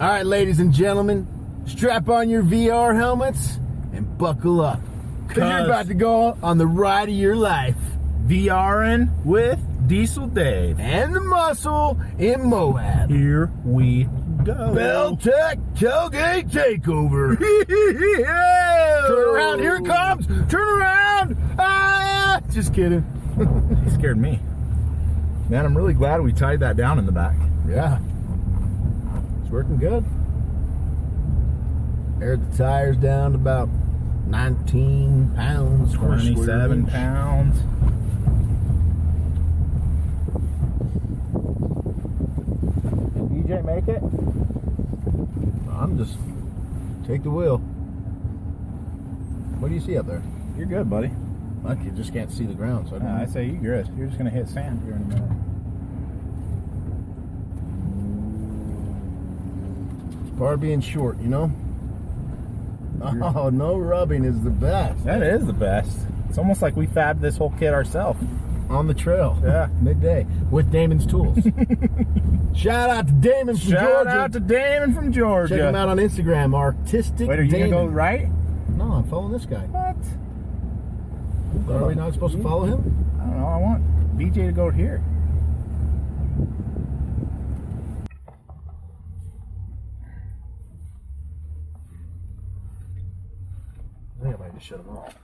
All right, ladies and gentlemen, strap on your VR helmets and buckle up. Because you're about to go on the ride of your life. VRing with Diesel Dave. And the muscle in Moab. Here we go. Belltech Tailgate Takeover. Turn around, here it comes. Turn around. Ah, just kidding. He scared me. Man, I'm really glad we tied that down in the back. Yeah. It's working good. Aired the tires down to about 19 pounds. 27 pounds. Did DJ make it? I'm just take the wheel. What do you see up there? You're good, buddy. I just can't see the ground, so I don't I say you're good. You're just going to hit sand here in a minute. It's part of being short, you know? Oh, no rubbing is the best. That is the best. It's almost like we fabbed this whole kit ourselves. On the trail. Yeah. Midday. With Damon's tools. Shout out to Damon from Georgia. Shout out to Damon from Georgia. Check him out on Instagram, Artistic Wait, are you going Damon. to go right? No, I'm following this guy. What? Are we not supposed to follow him? I don't know. I want BJ to go here. I think I might just shut him off.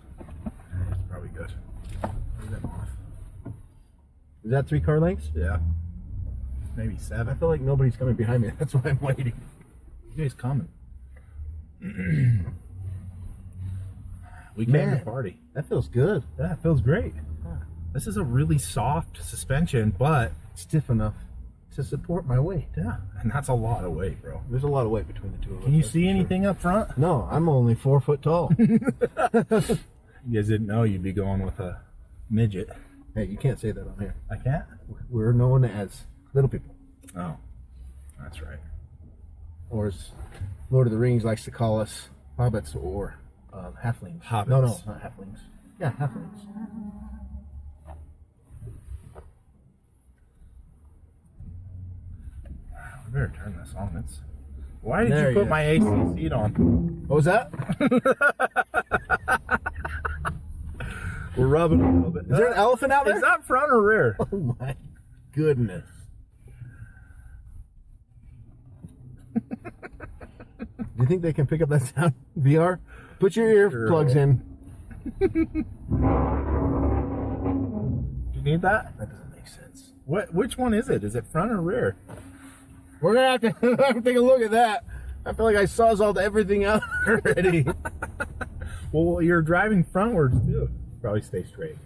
That's probably good. Leave them off. Is that 3 car lengths? Yeah. Maybe I 7. feel like nobody's coming behind me. That's why I'm waiting. BJ's coming. We came Man. to party. That feels good. Yeah, it feels great. This is a really soft suspension, but Stiff enough to support my weight. yeah, and that's a lot of weight, bro. There's a lot of weight between the two of us. Can you that's see for sure. anything up front? No, I'm only 4 foot tall. You guys didn't know you'd be going with a midget. Hey, you can't say that on here. I can't? We're known as little people. Oh, that's right. Or as Lord of the Rings likes to call us, hobbits or halflings. Hobbits. No, not halflings. Yeah, halflings. We better turn this on. Why did There you put you my AC seat on? What was that? We're rubbing a little bit. Is there an elephant out there? Is that front or rear? Oh my goodness. Do you think they can pick up that sound? VR? Put your earplugs in. Do you need that? That doesn't make sense. Which one is it? Is it front or rear? We're gonna have to take a look at that. I feel like I sawzalled everything out already. Well, you're driving frontwards too. Probably stay straight.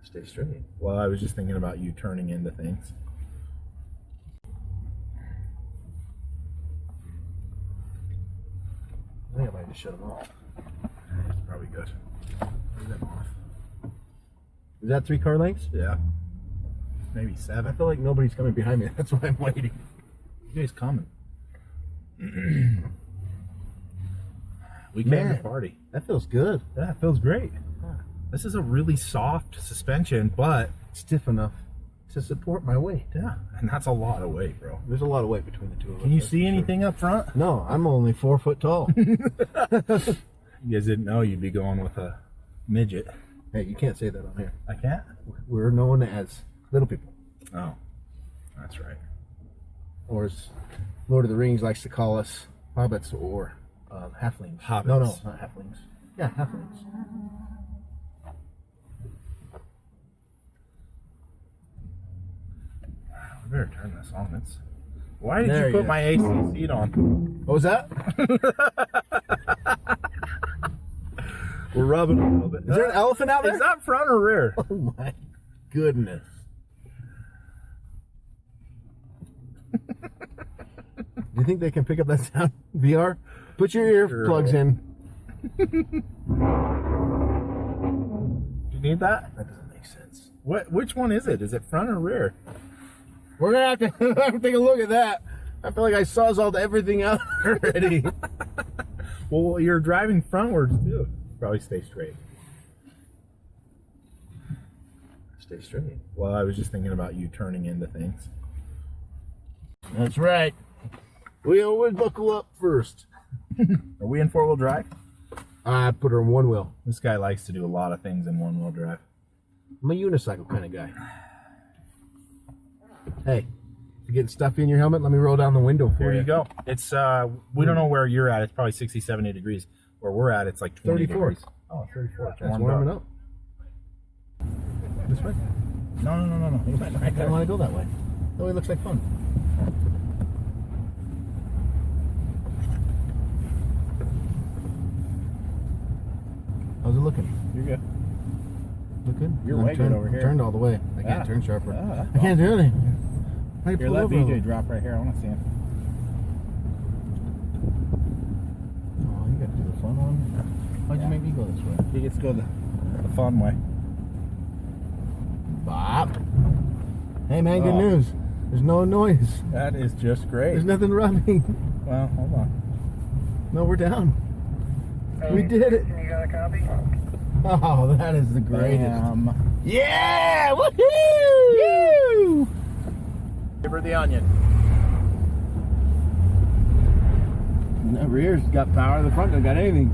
Stay straight. Well, I was just thinking about you turning into things. I think I might just shut them off. That's probably good. Leave them off. Is that 3 car lengths? Yeah. Maybe I 7. feel like nobody's coming behind me. That's why I'm waiting. BJ's coming. We came Man. to party. That feels good. Yeah, it feels great. This is a really soft suspension, but Stiff enough to support my weight. yeah, and that's a lot of weight, bro. There's a lot of weight between the two of us. Can you that's see for sure. anything up front? No, I'm only 4 foot tall. You guys didn't know you'd be going with a midget. Hey, you can't say that on here. I can't? We're known as little people. Oh, that's right. Or as Lord of the Rings likes to call us, hobbits or halflings. Hobbits. No, not halflings. Yeah, halflings. We better turn this on. Why did There you put you my AC seat on? What was that? We're rubbing a little bit. Is there an elephant out there? Is that front or rear? Oh my goodness. Do you think they can pick up that sound? VR? Put your earplugs in. Do you need that? That doesn't make sense. Which one is it? Is it front or rear? We're gonna have to take a look at that. I feel like I sawzalled everything out already. Well, you're driving frontwards too. Probably stay straight. Stay straight. Well, I was just thinking about you turning into things. That's right. We always buckle up first. Are we in 4-wheel drive? I put her in one wheel. This guy likes to do a lot of things in 1-wheel drive. I'm a unicycle kind of guy. Hey, you getting stuff in your helmet? Let me roll down the window for you. Here you go. It's we don't know where you're at. It's probably 60, 70 degrees. Where we're at, it's like 20 34. degrees. Oh, 34. That's warmed warming up. This way? No. I don't want to go that way. That way looks like fun. How's it looking? You're good. Look good? You're way good over here. Turned all the way. I can't turn sharper. Yeah, I can't do anything. I Here, pull let over. BJ drop right here. I want to see him. Oh, you got to do the fun one. Why'd you make me go this way? He gets to go the fun way. Bop. Hey man, good Oh. news. There's no noise. That is just great. There's nothing rubbing. Well, hold on. No, we're down. We did it. You got a copy? Oh, that is the greatest. Yeah! Woohoo! Give her the onion. The rear's got power. The front don't got anything.